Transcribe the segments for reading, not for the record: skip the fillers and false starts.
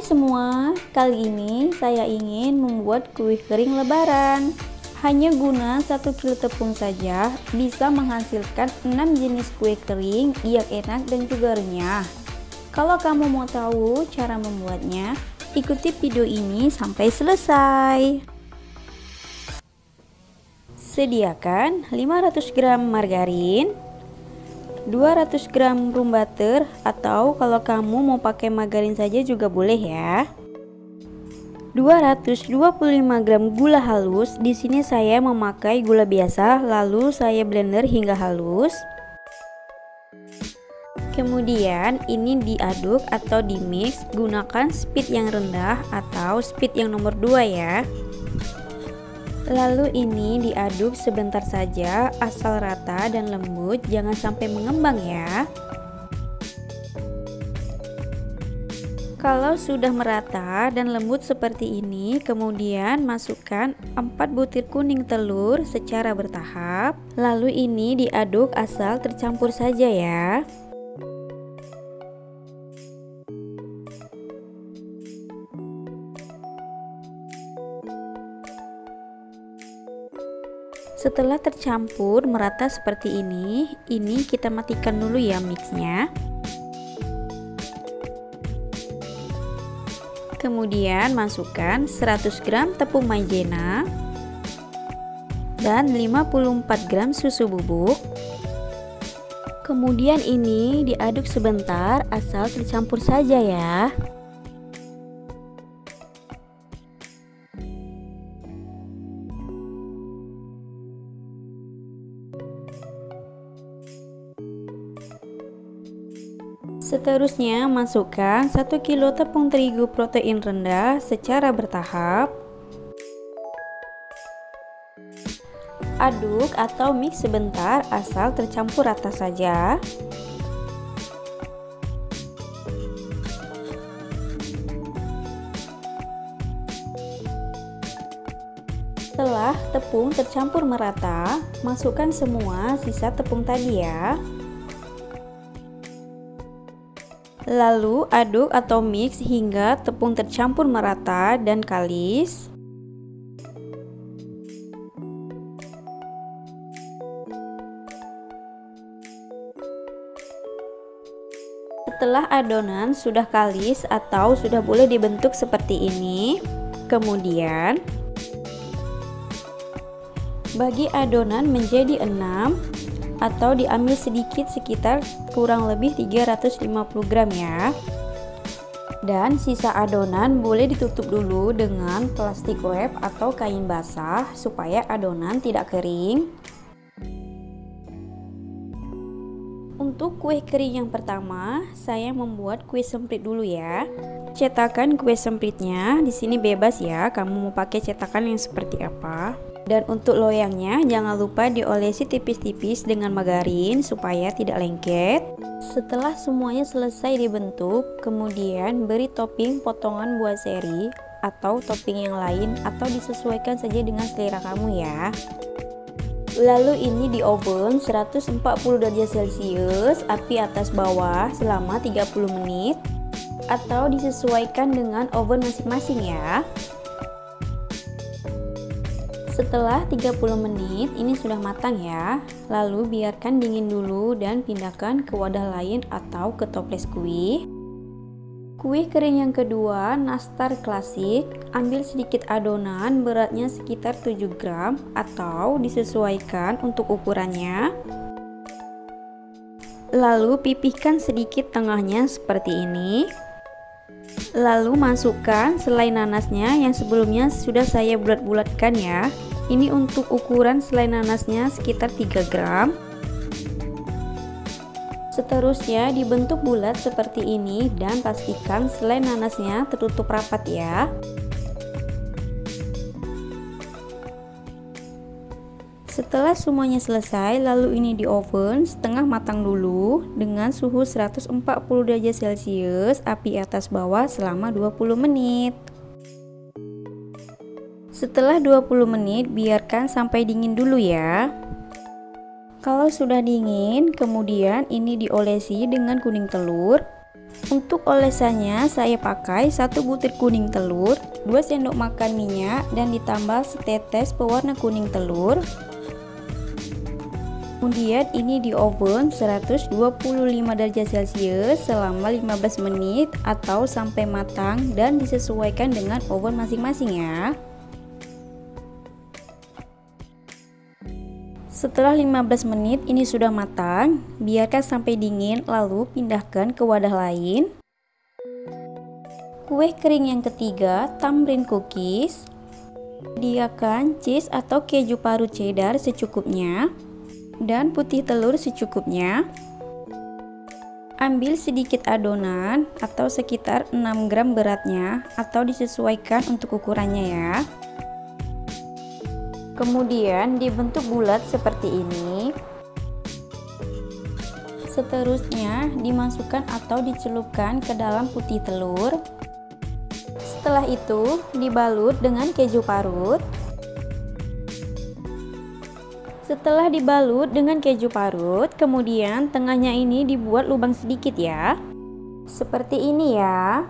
Hai semua, kali ini saya ingin membuat kue kering lebaran. Hanya guna 1 kilo tepung saja bisa menghasilkan 6 jenis kue kering yang enak dan juga renyah. Kalau kamu mau tahu cara membuatnya, ikuti video ini sampai selesai. Sediakan 500 gram margarin, 200 gram room butter, atau kalau kamu mau pakai margarin saja juga boleh ya. 225 gram gula halus. Di sini saya memakai gula biasa, lalu saya blender hingga halus. Kemudian ini diaduk atau di mix, gunakan speed yang rendah atau speed yang nomor 2 ya. Lalu ini diaduk sebentar saja, asal rata dan lembut, jangan sampai mengembang ya. Kalau sudah merata dan lembut seperti ini, kemudian masukkan 4 butir kuning telur secara bertahap. Lalu ini diaduk asal tercampur saja ya. Setelah tercampur merata seperti ini kita matikan dulu ya mixnya. Kemudian masukkan 100 gram tepung maizena dan 54 gram susu bubuk. Kemudian ini diaduk sebentar asal tercampur saja ya. Seterusnya masukkan 1 kilo tepung terigu protein rendah secara bertahap. Aduk atau mix sebentar asal tercampur rata saja. Setelah tepung tercampur merata, masukkan semua sisa tepung tadi ya. Lalu aduk atau mix hingga tepung tercampur merata dan kalis. Setelah adonan sudah kalis atau sudah boleh dibentuk seperti ini, kemudian bagi adonan menjadi 6 atau diambil sedikit sekitar kurang lebih 350 gram ya. Dan sisa adonan boleh ditutup dulu dengan plastik wrap atau kain basah supaya adonan tidak kering. Untuk kue kering yang pertama, saya membuat kue semprit dulu ya. Cetakan kue sempritnya di sini bebas ya, kamu mau pakai cetakan yang seperti apa. Dan untuk loyangnya jangan lupa diolesi tipis-tipis dengan margarin supaya tidak lengket. Setelah semuanya selesai dibentuk, kemudian beri topping potongan buah seri atau topping yang lain atau disesuaikan saja dengan selera kamu ya. Lalu ini di oven 140 derajat celcius, api atas bawah selama 30 menit atau disesuaikan dengan oven masing-masing ya. Setelah 30 menit ini sudah matang ya. Lalu biarkan dingin dulu dan pindahkan ke wadah lain atau ke toples kue. Kue kering yang kedua, nastar klasik. Ambil sedikit adonan beratnya sekitar 7 gram atau disesuaikan untuk ukurannya. Lalu pipihkan sedikit tengahnya seperti ini. Lalu masukkan selai nanasnya yang sebelumnya sudah saya bulat-bulatkan ya. Ini untuk ukuran selai nanasnya sekitar 3 gram. Seterusnya dibentuk bulat seperti ini dan pastikan selai nanasnya tertutup rapat ya. Setelah semuanya selesai, lalu ini di oven setengah matang dulu dengan suhu 140 derajat celcius, api atas bawah selama 20 menit. Setelah 20 menit, biarkan sampai dingin dulu ya. Kalau sudah dingin, kemudian ini diolesi dengan kuning telur. Untuk olesannya saya pakai 1 butir kuning telur, 2 sendok makan minyak, dan ditambah setetes pewarna kuning telur. Kemudian ini di oven 125 derajat celcius selama 15 menit atau sampai matang, dan disesuaikan dengan oven masing-masing ya. Setelah 15 menit ini sudah matang, biarkan sampai dingin lalu pindahkan ke wadah lain. Kue kering yang ketiga, tamarind cookies. Sediakan cheese atau keju parut cheddar secukupnya dan putih telur secukupnya. Ambil sedikit adonan atau sekitar 6 gram beratnya atau disesuaikan untuk ukurannya ya. Kemudian dibentuk bulat seperti ini. Seterusnya dimasukkan atau dicelupkan ke dalam putih telur. Setelah itu dibalut dengan keju parut. Setelah dibalut dengan keju parut, kemudian tengahnya ini dibuat lubang sedikit ya. Seperti ini ya.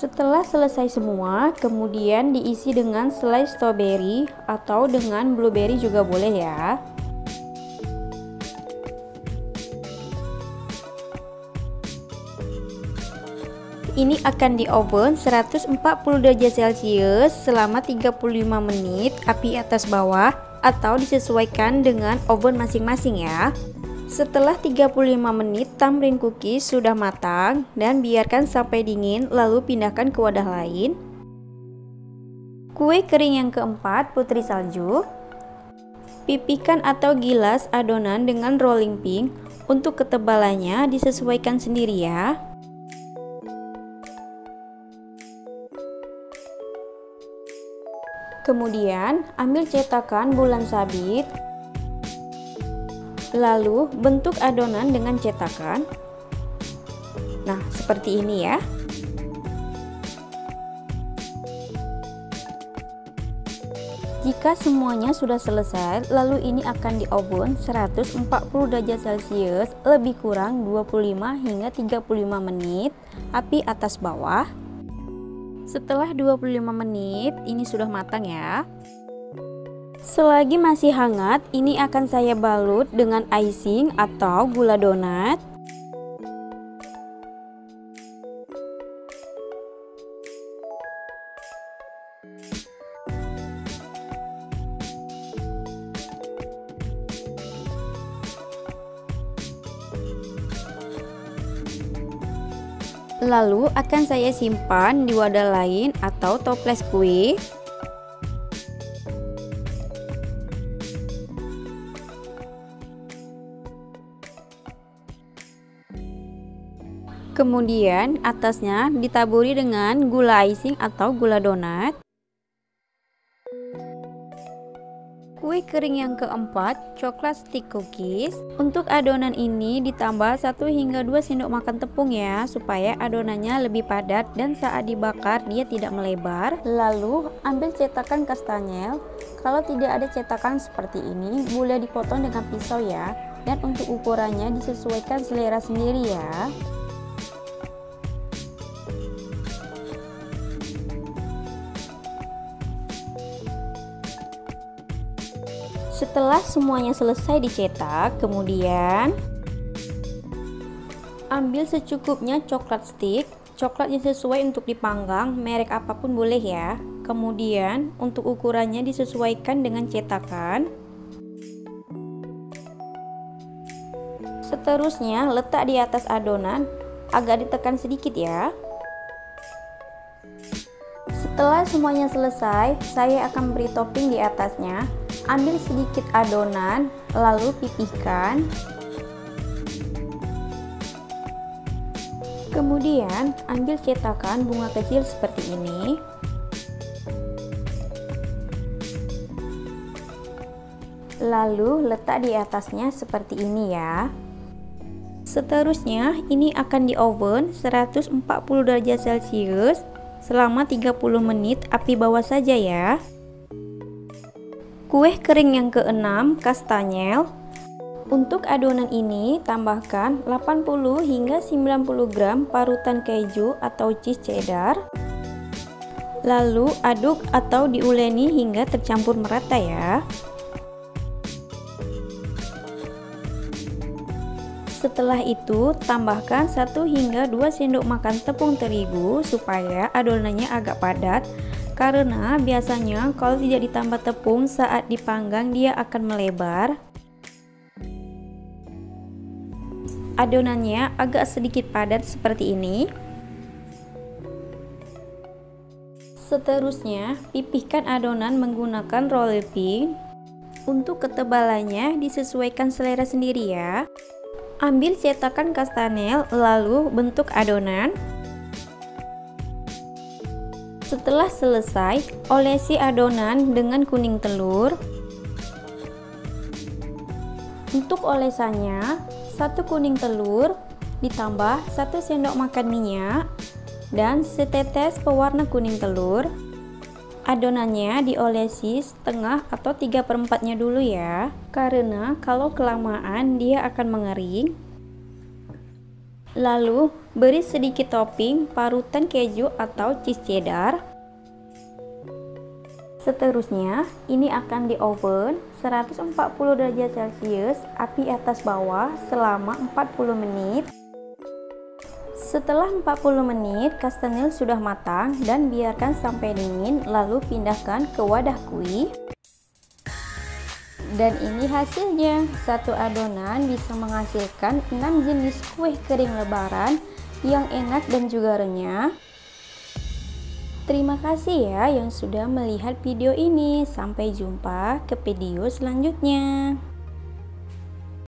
Setelah selesai semua, kemudian diisi dengan slice strawberry atau dengan blueberry juga boleh ya. Ini akan di oven 140 derajat celcius selama 35 menit, api atas bawah atau disesuaikan dengan oven masing-masing ya. Setelah 35 menit tamarind cookies sudah matang, dan biarkan sampai dingin lalu pindahkan ke wadah lain. Kue kering yang keempat, putri salju. Pipihkan atau gilas adonan dengan rolling pin. Untuk ketebalannya disesuaikan sendiri ya. Kemudian ambil cetakan bulan sabit. Lalu bentuk adonan dengan cetakan. Nah, seperti ini ya. Jika semuanya sudah selesai, lalu ini akan di oven 140 derajat celcius lebih kurang 25 hingga 35 menit, api atas bawah. Setelah 25 menit, ini sudah matang ya. Selagi masih hangat, ini akan saya balut dengan icing atau gula donat. Lalu akan saya simpan di wadah lain atau toples kue. Kemudian atasnya ditaburi dengan gula icing atau gula donat. Kue kering yang keempat, coklat stick cookies. Untuk adonan ini ditambah 1 hingga 2 sendok makan tepung ya, supaya adonannya lebih padat dan saat dibakar dia tidak melebar. Lalu ambil cetakan kastanyel. Kalau tidak ada cetakan seperti ini, boleh dipotong dengan pisau ya. Dan untuk ukurannya disesuaikan selera sendiri ya. Setelah semuanya selesai dicetak, kemudian ambil secukupnya coklat stick. Coklat yang sesuai untuk dipanggang, merek apapun boleh ya. Kemudian untuk ukurannya disesuaikan dengan cetakan. Seterusnya letak di atas adonan, agak ditekan sedikit ya. Setelah semuanya selesai, saya akan beri topping di atasnya. Ambil sedikit adonan, lalu pipihkan. Kemudian ambil cetakan bunga kecil seperti ini. Lalu letak di atasnya seperti ini ya. Seterusnya ini akan di oven 140 derajat celcius selama 30 menit api bawah saja ya. Kue kering yang keenam, kastanyel. Untuk adonan ini tambahkan 80 hingga 90 gram parutan keju atau cheese cheddar. Lalu aduk atau diuleni hingga tercampur merata ya. Setelah itu tambahkan 1 hingga 2 sendok makan tepung terigu supaya adonannya agak padat. Karena biasanya kalau tidak ditambah tepung saat dipanggang dia akan melebar. Adonannya agak sedikit padat seperti ini. Seterusnya, pipihkan adonan menggunakan roller pin. Untuk ketebalannya disesuaikan selera sendiri ya. Ambil cetakan kastanyel lalu bentuk adonan. Setelah selesai, olesi adonan dengan kuning telur. Untuk olesannya, 1 kuning telur ditambah 1 sendok makan minyak dan setetes pewarna kuning telur. Adonannya diolesi setengah atau 3/4-nya dulu ya, karena kalau kelamaan dia akan mengering. Lalu beri sedikit topping parutan keju atau cheese cheddar. Seterusnya, ini akan di oven 140 derajat Celcius, api atas bawah selama 40 menit. Setelah 40 menit, kastanyel sudah matang dan biarkan sampai dingin, lalu pindahkan ke wadah kue. Dan ini hasilnya, satu adonan bisa menghasilkan 6 jenis kue kering lebaran yang enak dan juga renyah. Terima kasih ya yang sudah melihat video ini. Sampai jumpa ke video selanjutnya.